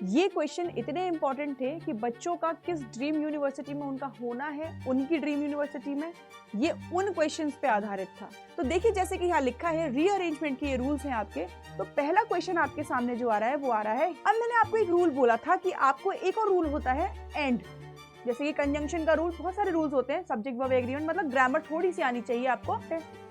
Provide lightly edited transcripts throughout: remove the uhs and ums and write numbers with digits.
ये क्वेश्चन इतने इंपॉर्टेंट थे कि बच्चों का किस ड्रीम यूनिवर्सिटी में उनका होना है, उनकी ड्रीम यूनिवर्सिटी में, ये उन क्वेश्चंस पे आधारित था। तो देखिए जैसे कि यहाँ लिखा है रीअरेंजमेंट के ये रूल्स हैं आपके। तो पहला क्वेश्चन आपके सामने जो आ रहा है वो आ रहा है, अब मैंने आपको एक रूल बोला था कि आपको एक और रूल होता है एंड, जैसे कि कंजंक्शन का रूल, बहुत सारे रूल्स होते हैं, सब्जेक्ट वर्ब एग्रीमेंट, मतलब ग्रामर थोड़ी सी आनी चाहिए आपको।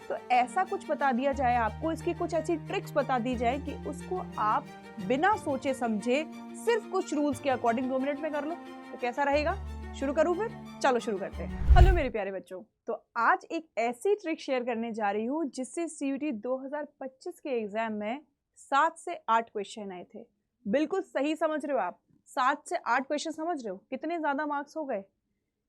तो ऐसा कुछ बता दिया जाए आपको, इसकी कुछ ऐसी ट्रिक्स बता दी जाए कि उसको आप बिना सोचे समझे सिर्फ कुछ रूल्स के अकॉर्डिंग 2 मिनट में कर लो, तो कैसा रहेगा? शुरू करूं फिर? चलो शुरू करते हैं। हेलो मेरे प्यारे बच्चों, तो आज एक ऐसी ट्रिक शेयर करने जा रही हूं जिससे सीयूटी 2025 के एग्जाम में 7 से 8 क्वेश्चन आए थे। बिल्कुल सही समझ रहे हो आप, 7 से 8 क्वेश्चन समझ रहे हो, कितने ज्यादा मार्क्स हो गए।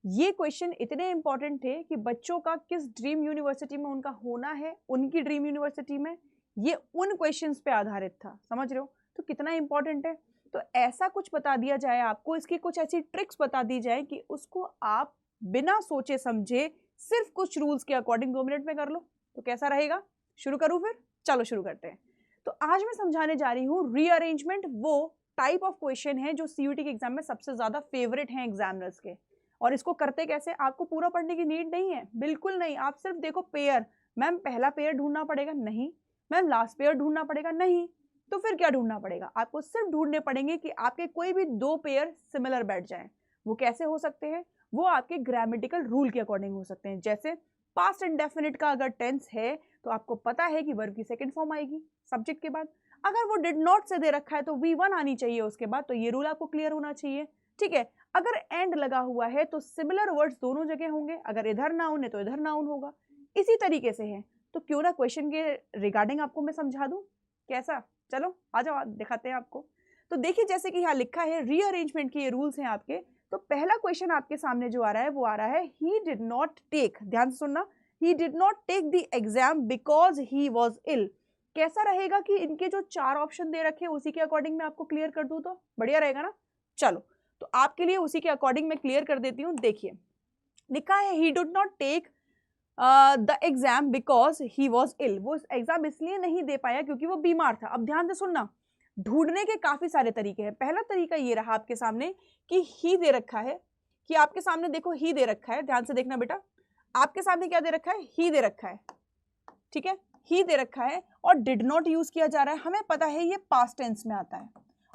ये क्वेश्चन इतने इंपॉर्टेंट थे कि बच्चों का किस ड्रीम यूनिवर्सिटी में उनका होना है, उनकी ड्रीम यूनिवर्सिटी में, ये उन क्वेश्चंस पे आधारित था। समझ रहे हो? तो कितना इंपॉर्टेंट है। तो ऐसा कुछ बता दिया जाए आपको, इसकी कुछ ऐसी ट्रिक्स बता दी जाए कि उसको आप बिना सोचे समझे सिर्फ कुछ रूल्स के अकॉर्डिंग 2 मिनट में कर लो, तो कैसा रहेगा? शुरू करूं फिर? चलो शुरू करते हैं। तो आज मैं समझाने जा रही हूँ रीअरेंजमेंट, वो टाइप ऑफ क्वेश्चन है जो सीयूटी के एग्जाम में सबसे ज्यादा फेवरेट हैं एग्जामिनर्स के। और इसको करते कैसे? आपको पूरा पढ़ने की नीड नहीं है, बिल्कुल नहीं। आप सिर्फ देखो पेयर, मैम पहला पेयर ढूंढना पड़ेगा, नहीं। मैम लास्ट पेयर ढूंढना पड़ेगा, नहीं। तो फिर क्या ढूंढना पड़ेगा? आपको सिर्फ ढूंढने पड़ेंगे कि आपके कोई भी 2 पेयर सिमिलर बैठ जाएं। वो कैसे हो सकते हैं? वो आपके ग्रामेटिकल रूल के अकॉर्डिंग हो सकते हैं। जैसे पास्ट इंडेफिनिट का अगर टेंस है तो आपको पता है कि वर्ब की सेकंड फॉर्म आएगी सब्जेक्ट के बाद। अगर वो डिड नॉट से दे रखा है तो V1 आनी चाहिए उसके बाद, तो ये रूल आपको क्लियर होना चाहिए, ठीक है। अगर एंड लगा हुआ है तो सिमिलर वर्ड्स दोनों जगह होंगे, अगर इधर नाउन है तो इधर नाउन होगा। इसी तरीके से है। तो क्यों ना क्वेश्चन के रिगार्डिंग आपको मैं समझा दूं, कैसा? चलो आ जाओ, दिखाते हैं आपको। तो देखिए जैसे कि यहाँ लिखा है रीअरेंजमेंट के ये रूल्स हैं आपके। तो पहला क्वेश्चन आपके सामने जो आ रहा है वो आ रहा है, ही डिड नॉट टेक, ध्यान से सुनना, he did not take the exam because he was ill. कैसा रहेगा कि इनके जो 4 ऑप्शन दे रखे हैं उसी के अकॉर्डिंग मैं आपको क्लियर कर दूं तो बढ़िया रहेगा ना। चलो तो आपके लिए उसी के अकॉर्डिंग मैं क्लियर कर देती हूँ। देखिए लिखा है he did not take the exam because he was ill. वो एग्जाम इसलिए नहीं दे पाया क्योंकि वो बीमार था। अब ध्यान से सुनना, ढूंढने के काफी सारे तरीके हैं। पहला तरीका ये रहा आपके सामने कि ही दे रखा है, कि आपके सामने देखो ही दे रखा है, ध्यान से देखना बेटा, आपके सामने क्या दे रखा है? ही दे रखा है, ठीक है, ही दे रखा है और डिड नॉट यूज किया जा रहा है। हमें पता है ये पास्ट टेंस में आता है,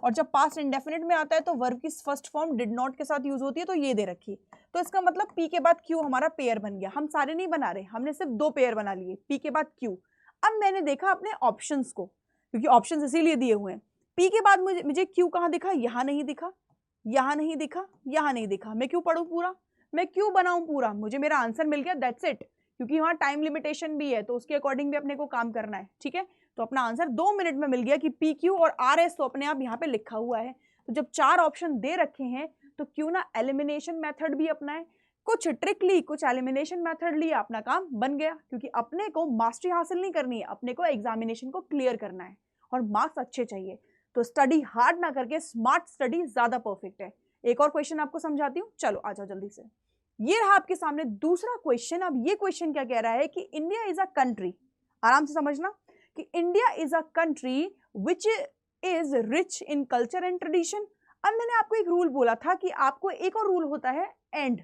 और जब पास्ट इंडेफिनिट में आता है तो वर्ब की फर्स्ट फॉर्म डिड नॉट के साथ यूज होती है, तो ये दे रखी। तो इसका मतलब पी के बाद क्यू हमारा पेयर बन गया। हम सारे नहीं बना रहे, हमने सिर्फ 2 पेयर बना लिए, पी के बाद क्यू। अब मैंने देखा अपने ऑप्शंस को, क्योंकि ऑप्शंस इसीलिए दिए हुए हैं। पी के बाद मुझे क्यू कहाँ दिखा? यहाँ नहीं दिखा, यहाँ नहीं दिखा, यहाँ नहीं दिखा। मैं क्यों पढ़ूं पूरा? मैं क्यों बनाऊं पूरा? मुझे मेरा आंसर मिल गया, दैट्स इट। क्योंकि वहाँ टाइम लिमिटेशन भी है तो उसके अकॉर्डिंग भी अपने को काम करना है, ठीक है। तो अपना आंसर 2 मिनट में मिल गया कि पी क्यू और आर एस तो अपने आप यहाँ पे लिखा हुआ है। तो जब 4 ऑप्शन दे रखे हैं तो क्यों ना एलिमिनेशन मेथड भी अपनाए, कुछ ट्रिक ली, कुछ एलिमिनेशन मेथड लिया, अपना काम बन गया। क्योंकि अपने को मास्टरी हासिल नहीं करनी है, अपने को एग्जामिनेशन को क्लियर करना है और मार्क्स अच्छे चाहिए। तो स्टडी हार्ड ना करके स्मार्ट स्टडी ज्यादा परफेक्ट है। एक और क्वेश्चन आपको समझाती हूँ, चलो आ जाओ जल्दी से। ये रहा आपके सामने दूसरा क्वेश्चन। अब ये क्वेश्चन क्या कह रहा है कि इंडिया इज अ कंट्री, आराम से समझना, कि India is a country which is rich in culture and tradition. अब मैंने आपको एक रूल बोला था कि आपको एक और रूल होता है एंड,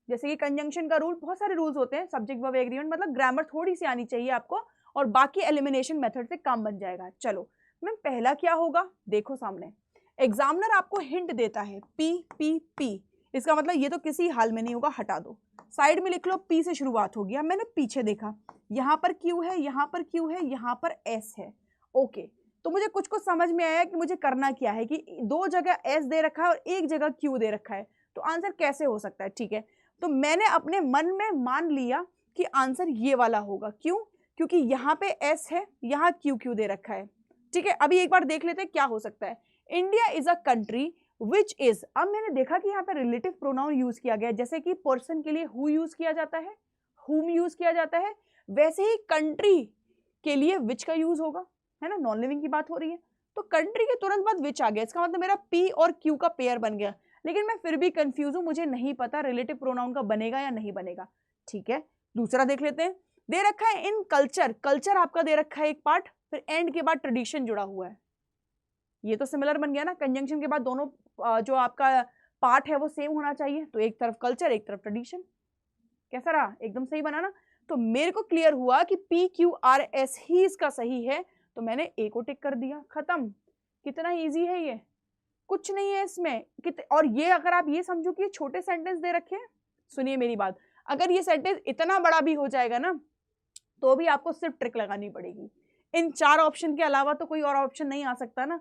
जैसे कि कंजंक्शन का रूल, बहुत सारे रूल्स होते हैं, सब्जेक्ट वर्ब एग्रीमेंट, मतलब ग्रामर थोड़ी सी आनी चाहिए आपको और बाकी एलिमिनेशन मेथड से काम बन जाएगा। चलो मैम पहला क्या होगा? देखो सामने एग्जामिनर आपको हिंट देता है पी पी पी, इसका मतलब ये तो किसी हाल में नहीं होगा, हटा दो, साइड में लिख लो पी से शुरुआत होगी। अब मैंने पीछे देखा, यहाँ पर क्यू है, यहाँ पर क्यू है, यहाँ पर एस है, ओके। तो मुझे कुछ समझ में आया कि मुझे करना क्या है, कि 2 जगह एस दे रखा है और 1 जगह क्यू दे रखा है, तो आंसर कैसे हो सकता है, ठीक है। तो मैंने अपने मन में मान लिया कि आंसर ये वाला होगा। क्यों? क्योंकि यहाँ पे एस है, यहाँ क्यू क्यू दे रखा है, ठीक है। अभी एक बार देख लेते हैं क्या हो सकता है। India is a country which is, अब मैंने देखा कि यहाँ पे रिलेटिव प्रोनाउन यूज किया गया है, जैसे कि पर्सन के लिए हु यूज किया जाता है, हुम यूज किया जाता है, वैसे ही कंट्री के लिए विच का यूज होगा, है ना, नॉन लिविंग की बात हो रही है। तो कंट्री के तुरंत बाद विच आ गया, इसका मतलब मेरा पी और क्यू का पेयर बन गया। लेकिन मैं फिर भी कंफ्यूज हूं, मुझे नहीं पता रिलेटिव प्रोनाउन का बनेगा या नहीं बनेगा, ठीक है। दूसरा देख लेते हैं, दे रखा है इन कल्चर, कल्चर आपका दे रखा है एक पार्ट, फिर एंड के बाद ट्रेडिशन जुड़ा हुआ है, ये तो सिमिलर बन गया ना, कंजंक्शन के बाद दोनों जो आपका पार्ट है वो सेम होना चाहिए, तो एक तरफ कल्चर एक तरफ ट्रेडिशन। कैसा रहा, एकदम सही बना ना। तो मेरे को क्लियर हुआ कि PQRS ही इसका सही है, तो मैंने ए को टिक कर दिया, खत्म। कितना इजी है ये, कुछ नहीं है इसमें। और ये अगर आप ये समझो कि ये छोटे सेंटेंस दे रखे हैं, सुनिए मेरी बात, अगर ये सेंटेंस इतना बड़ा भी हो जाएगा ना तो भी आपको सिर्फ ट्रिक लगानी पड़ेगी। इन 4 ऑप्शन के अलावा तो कोई और ऑप्शन नहीं आ सकता ना,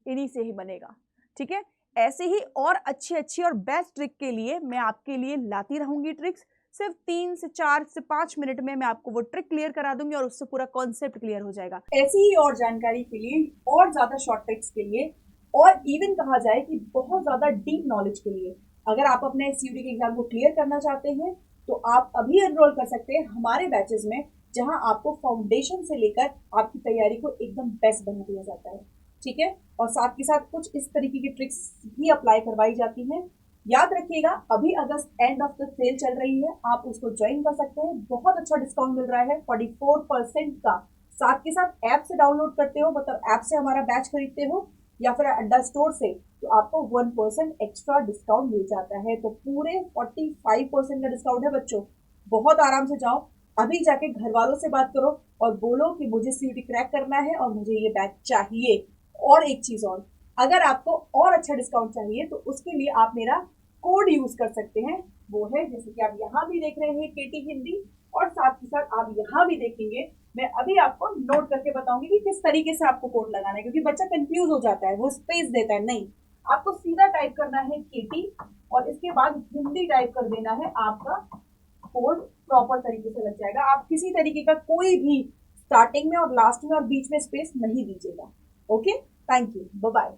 इन्हीं से ही बनेगा। ठीक है, ऐसे ही और अच्छी और बेस्ट ट्रिक के लिए मैं आपके लिए लाती रहूंगी ट्रिक्स। सिर्फ 3 से 4 से 5 मिनट में मैं आपको वो ट्रिक क्लियर करा दूंगी और उससे पूरा कॉन्सेप्ट क्लियर हो जाएगा। ऐसी ही और जानकारी के लिए और ज्यादा शॉर्ट ट्रिक्स के लिए और इवन कहा जाए कि बहुत ज्यादा डीप नॉलेज के लिए, अगर आप अपने सीयूटी के एग्जाम को क्लियर करना चाहते हैं तो आप अभी एनरोल कर सकते हैं हमारे बैचेस में, जहां आपको फाउंडेशन से लेकर आपकी तैयारी को एकदम बेस्ट बना दिया जाता है। ठीक है, और साथ के साथ कुछ इस तरीके की ट्रिक्स भी अप्लाई करवाई जाती हैं। याद रखिएगा, अभी अगस्त एंड ऑफ द सेल चल रही है, आप उसको ज्वाइन कर सकते हैं। बहुत अच्छा डिस्काउंट मिल रहा है 44% का। साथ के साथ ऐप से डाउनलोड करते हो, मतलब ऐप से हमारा बैच खरीदते हो या फिर अड्डा स्टोर से, तो आपको 1% एक्स्ट्रा डिस्काउंट मिल जाता है। तो पूरे 45% का डिस्काउंट है बच्चों, बहुत आराम से जाओ, अभी जाके घर वालों से बात करो और बोलो कि मुझे सीयूटी क्रैक करना है और मुझे ये बैच चाहिए। और एक चीज और, अगर आपको और अच्छा डिस्काउंट चाहिए तो उसके लिए आप मेरा कोड यूज कर सकते हैं, वो है जैसे कि आप यहाँ भी देख रहे हैं केटी हिंदी, और साथ ही साथ आप यहाँ भी देखेंगे। मैं अभी आपको नोट करके बताऊंगी कि किस तरीके से आपको कोड लगाना है, क्योंकि बच्चा कंफ्यूज हो जाता है, वो स्पेस देता है। नहीं, आपको सीधा टाइप करना है केटी और इसके बाद हिंदी टाइप कर देना है, आपका कोड प्रॉपर तरीके से लग जाएगा। आप किसी तरीके का कोई भी स्टार्टिंग में और लास्ट में और बीच में स्पेस नहीं दीजिएगा। Okay, thank you, bye bye.